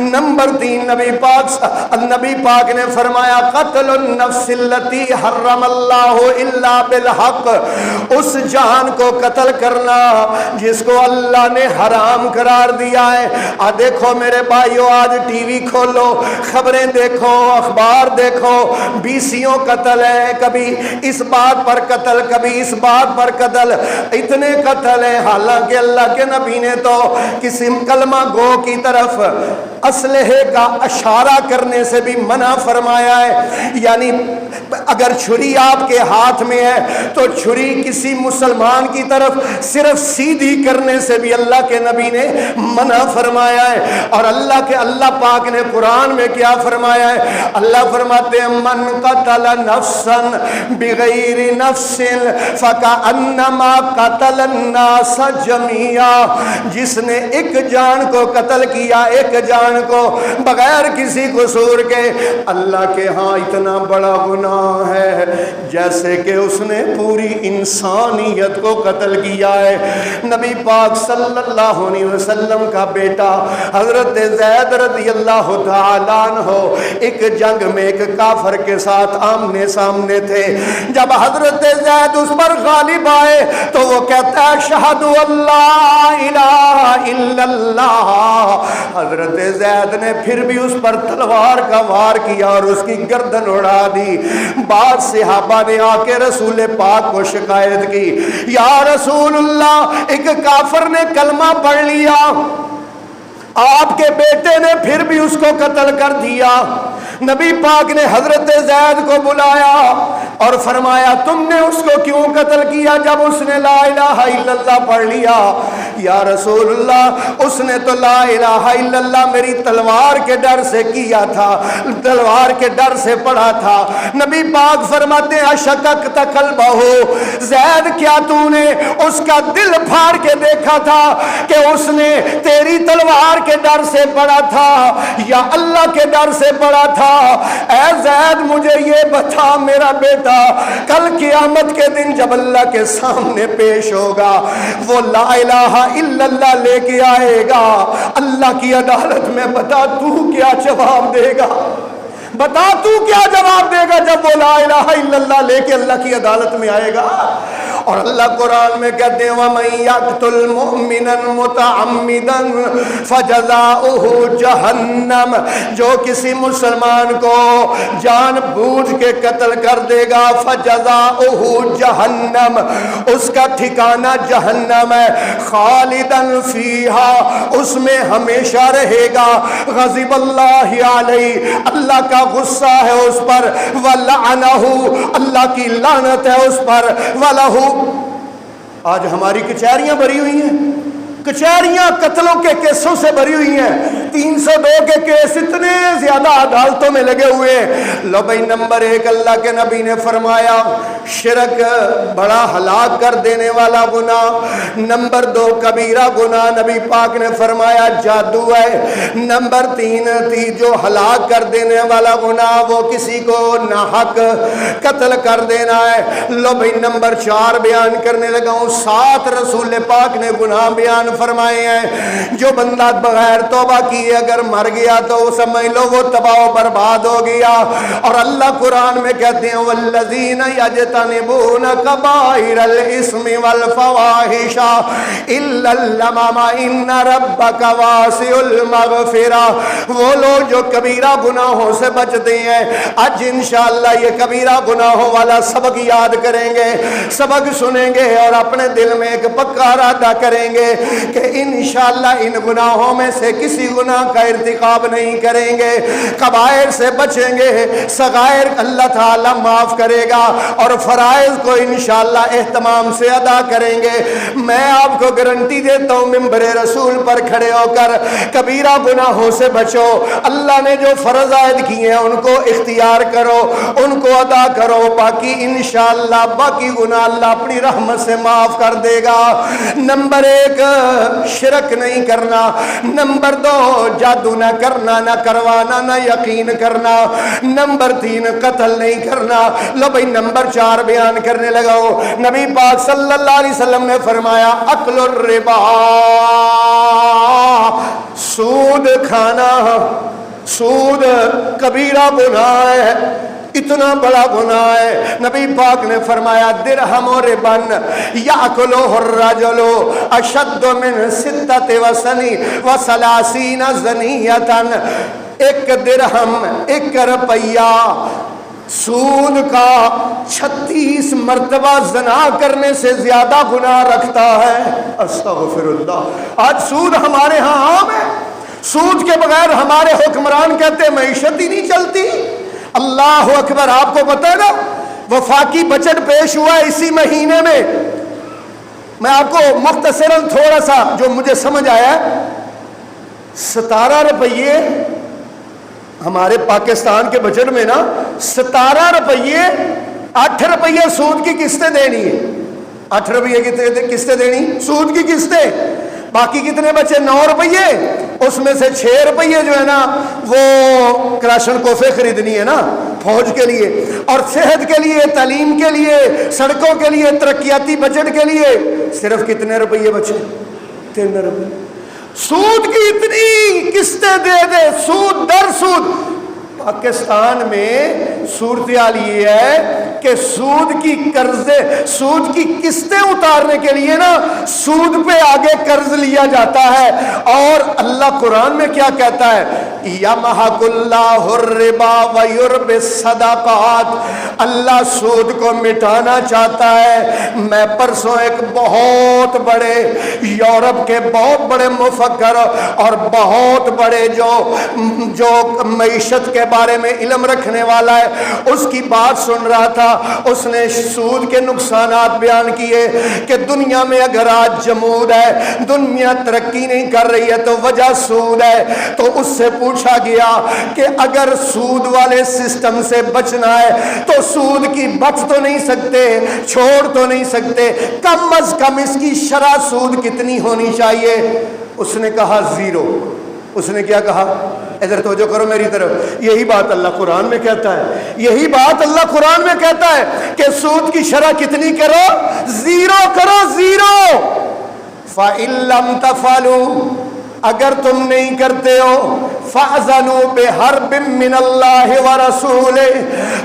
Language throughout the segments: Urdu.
نمبر 3 نبی پاک نے فرمایا قتل النفس التي حرم اللہ الا بالحق، اس جان کو قتل کرنا جس کو اللہ نے حرام قرار دیا ہے۔ دیکھو میرے بھائیو، آج ٹی وی کھولو، خبریں دیکھو، اخبار دیکھو، بیسیوں قتل ہے، کبھی اس بات پر قتل، کبھی اس بات پر قتل، اتنے قتل ہیں۔ حالانکہ اللہ کے نبی نے تو کسی کلمہ گو کی طرف اسلحے کا اشارہ کرنے سے بھی منع فرمایا ہے، یعنی اگر چھری آپ کے ہاتھ میں ہے تو چھری کسی مسلمان کی طرف صرف سیدھی کرنے سے بھی اللہ کے نبی نے منع فرمایا ہے۔ اور اللہ پاک نے قرآن میں کیا فرمایا ہے؟ اللہ فرماتے ہیں من قتل نفسا بغیر نفس فکأنما قتل الناس جميعا، جس نے ایک جان کو قتل کیا، ایک جان کو بغیر کسی قصور کے، اللہ کے ہاں اتنا بڑا گناہ ہے جیسے کہ اس نے پوری انسانیت کو قتل کیا ہے۔ نبی پاک صلی اللہ علیہ وسلم کا بیٹا حضرت زید رضی اللہ تعالیٰ عنہ ایک جنگ میں ایک کافر کے ساتھ آمنے سامنے تھے۔ جب حضرت زید اس پر غالب آئے تو وہ کہتا ہے اشہد اللہ الہ الا اللہ۔ حضرت زید نے پھر بھی اس پر تلوار کا وار کیا اور اس کی گردن اڑا دی۔ بعض صحابہ نے آ کے رسول پاک کو شکایت کی، یا رسول اللہ، ایک کافر نے کلمہ پڑھ لیا، آپ کے بیٹے نے پھر بھی اس کو قتل کر دیا۔ نبی پاک نے حضرت زید کو بلایا اور فرمایا تم نے اس کو کیوں قتل کیا جب اس نے لا الہ الا اللہ پڑھ لیا؟ یا رسول اللہ، اس نے تو لا الہ الا اللہ میری تلوار کے ڈر سے کیا تھا، تلوار کے ڈر سے پڑھا تھا۔ نبی پاک فرماتے ہیں اشککت قلبہ، زید کیا تو نے اس کا دل پھاڑ کے دیکھا تھا کہ اس نے تیری تلوار کے ڈر سے پڑھا تھا یا اللہ کے ڈر سے پڑھا تھا؟ اے زید مجھے یہ بتا، میرا بیٹا کل قیامت کے دن جب اللہ کے سامنے پیش ہوگا وہ لا الہ الا اللہ لے کے آئے گا اللہ کی عدالت میں، بتا تو کیا جواب دے گا؟ بتا تو کیا جواب دے گا جب وہ لا الہ الا اللہ لے کے اللہ کی عدالت میں آئے گا؟ اور اللہ قرآن میں کہتے ہیں وَمَن يَقْتُلْ مُؤْمِنًا مُتَعَمِّدًا فَجَزَاؤُهُ جَهَنَّمَ، جو کسی مسلمان کو جان بوجھ کے قتل کر دے گا فَجَزَاؤُهُ جَهَنَّمَ، اس کا ٹھکانہ جہنم ہے، خالداً فیہا، اس میں ہمیشہ رہے گا، غضب اللہ علیہ، اللہ کا غصہ ہے اس پر، وَلَعَنَهُ، اللہ کی لعنت ہے اس پر، وَلَهُ۔ آج ہماری کچہریاں بھری ہوئی ہیں، کچہریاں قتلوں کے کیسوں سے بھری ہوئی ہیں، 302 کے کیس اتنے زیادہ عدالتوں میں لگے ہوئے ہیں۔ لو بھائی، نمبر 1 اللہ کے نبی نے فرمایا شرک بڑا ہلاک کر دینے والا گناہ، نمبر 2 کبیرہ گناہ نبی پاک نے فرمایا جادو ہے، نمبر 3 جو ہلاک کر دینے والا گناہ وہ کسی کو ناحق قتل کر دینا ہے۔ لو بھائی، نمبر 4 بیان کرنے لگا ہوں، 7 رسول پاک نے گناہ بیان فرمائے ہیں۔ جو بندہ بغیر توبہ کیے اگر مر گیا تو سمجھ لو وہ تباہ و برباد ہو گیا۔ اور اللہ قرآن میں کہتے ہیں والذین یجتنبون کبائر الاسم والفواحش الا اللمم ان ربک واسع المغفرہ، وہ لوگ جو کبیرہ گناہوں سے بچتے ہیں۔ آج انشاءاللہ یہ کبیرہ گناہوں والا سبق یاد کریں گے، سبق سنیں گے اور اپنے دل میں ایک پکا ارادہ کریں گے کہ انشاءاللہ ان گناہوں میں سے کسی گناہ کا ارتکاب نہیں کریں گے، کبائر سے بچیں گے، صغائر اللہ تعالی معاف کرے گا اور فرائض کو انشاءاللہ اہتمام سے ادا کریں گے۔ میں آپ کو گارنٹی دیتا ہوں منبر رسول پر کھڑے ہو کر کبیرہ گناہوں سے بچو، اللہ نے جو فرض عائد کیے ہیں ان کو اختیار کرو، ان کو ادا کرو، باقی انشاءاللہ باقی گناہ اللہ اپنی رحمت سے معاف کر دے گا۔ نمبر 1 شرک نہیں کرنا، نمبر 2 جادو نہ کرنا، نہ کروانا، نہ یقین کرنا، نمبر 3 قتل نہیں کرنا۔ لو بھائی نمبر 4 بیان کرنے لگاؤ۔ نبی پاک صلی اللہ علیہ وسلم نے فرمایا اکل الربا، سود کھانا۔ سود کبیرہ گناہ ہے، اتنا بڑا گناہ ہے۔ نبی پاک نے فرمایا درہم و ربن یاکلہ الرجل اشد من 36 زنیۃ، ایک درہم، ایک روپیہ سود کا 36 مرتبہ زنا کرنے سے زیادہ گناہ رکھتا ہے۔ استغفر اللہ۔ آج سود ہمارے ہاں عام ہے، سود کے بغیر ہمارے حکمران کہتے ہیں معیشت ہی نہیں چلتی۔ اللہ اکبر۔ آپ کو پتہ ہے نا وفاقی بجٹ پیش ہوا ہے اسی مہینے میں آپ کو مختصراً تھوڑا سا جو مجھے سمجھ آیا ہے، 17 روپیے ہمارے پاکستان کے بجٹ میں نا 17 روپیے 8 روپیے سود کی قسطیں دینی ہے۔ 8 روپیے کی قسطیں دینی سود کی قسطیں، باقی کتنے بچے 9 روپیے، اس میں سے 6 روپیے جو ہے نا وہ کراشن کوفے خریدنی ہے نا فوج کے لیے، اور صحت کے لیے، تعلیم کے لیے، سڑکوں کے لیے، ترقیاتی بجٹ کے لیے صرف کتنے روپیے بچے؟ 3 روپیے۔ سود کی اتنی قسطیں دے دے، سود در سود۔ پاکستان میں صورتحال یہ ہے کہ سود کی قسطیں اتارنے کے لیے نا سود پہ آگے قرض لیا جاتا ہے۔ اور اللہ قرآن میں کیا کہتا ہے؟ یمحق اللہ الربا ویربی الصدقات، اللہ سود کو مٹانا چاہتا ہے۔ میں پرسوں ایک بہت بڑے یورپ کے بہت بڑے مفکر اور بہت بڑے جو معیشت کے بارے میں علم رکھنے والا ہے اس کی بات سن رہا تھا۔ اس نے سود کے نقصانات بیان کیے کہ دنیا میں اگر آج جمود ہے، دنیا ترقی نہیں کر رہی ہے تو وجہ سود ہے۔ تو اس سے پوچھا گیا کہ اگر سود والے سسٹم سے بچنا ہے تو سود کی بچ تو نہیں سکتے، چھوڑ تو نہیں سکتے، کم از کم اس کی شرح سود کتنی ہونی چاہیے؟ اس نے کہا 0۔ اس نے کیا کہا؟ ادھر توجہ کرو میری طرف، یہی بات اللہ قرآن میں کہتا ہے، یہی بات اللہ قرآن میں کہتا ہے کہ سود کی شرح کتنی کرو؟ 0 کرو، 0۔ فَإِن لَّمْ تَفْعَلُوا، اگر تم نہیں کرتے ہو، فَأْذَنُوا بِحَرْبٍ مِّنَ اللَّهِ وَرَسُولِهِ،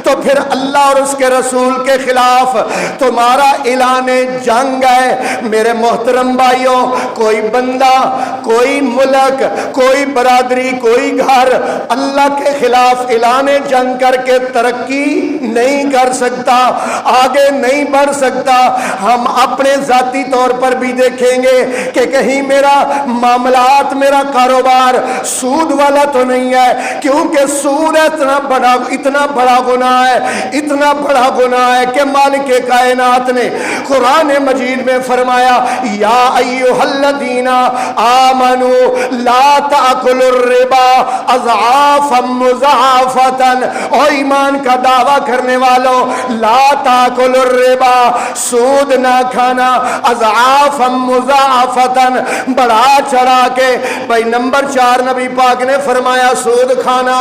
تو پھر اللہ اور اس کے رسول کے خلاف تمہارا اعلان جنگ ہے۔ میرے محترم بھائیوں، کوئی بندہ، کوئی ملک، کوئی برادری، کوئی گھر اللہ کے خلاف اعلان جنگ کر کے ترقی نہیں کر سکتا، آگے نہیں بڑھ سکتا۔ ہم اپنے ذاتی طور پر بھی دیکھیں گے کہ کہیں میرا معاملات، میرا کاروبار سود والا تو نہیں ہے، کیونکہ سود اتنا بڑا گناہ ہے، اتنا بڑا گناہ ہے کہ مالک کائنات نے قرآن مجید میں فرمایا یا ایھا الذین آمنوا لا تأکلوا الربا اضعافا مضاعفۃ، او ایمان کا دعویٰ کرنے والوں لا تأکلوا الربا، سود نہ کھانا، اضعافا مضاعفۃ، بڑھا چڑھا کے۔ بھائی نمبر 4 نبی پاک نے فرمایا سود کھانا۔